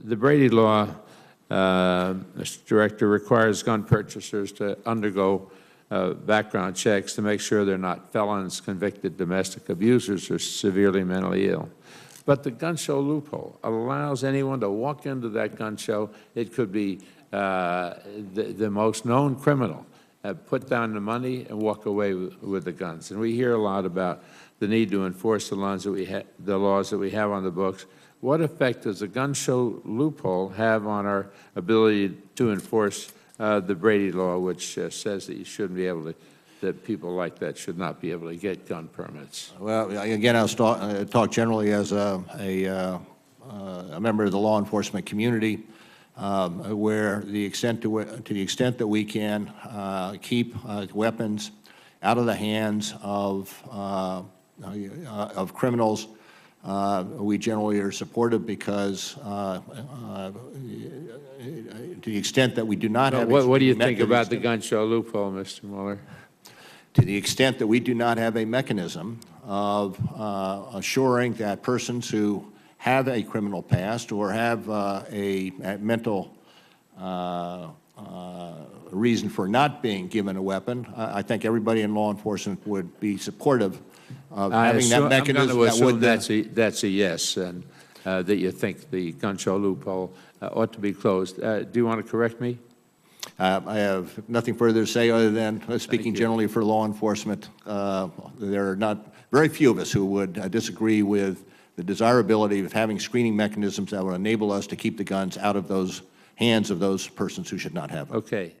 The Brady Law, Mr. Director, requires gun purchasers to undergo background checks to make sure they're not felons, convicted domestic abusers, or severely mentally ill. But the gun show loophole allows anyone to walk into that gun show. It could be the most known criminal, put down the money and walk away with the guns. And we hear a lot about the need to enforce the laws that we have on the books. What effect does the gun show loophole have on our ability to enforce the Brady Law, which says that you shouldn't be able to, that people like that should not be able to get gun permits? Well, again, I'll talk generally as a member of the law enforcement community, where to the extent that we can keep weapons out of the hands of criminals, we generally are supportive, because to the extent that we do not have what do you think about the gun show loophole, Mr. Mueller? To the extent that we do not have a mechanism of assuring that persons who have a criminal past or have a mental reason for not being given a weapon, I think everybody in law enforcement would be supportive of having that mechanism. I'm going to assume that's a yes, and that you think the gun show loophole ought to be closed. Do you want to correct me? I have nothing further to say other than speaking generally for law enforcement. There are not very few of us who would disagree with the desirability of having screening mechanisms that would enable us to keep the guns out of those hands of those persons who should not have them. Okay.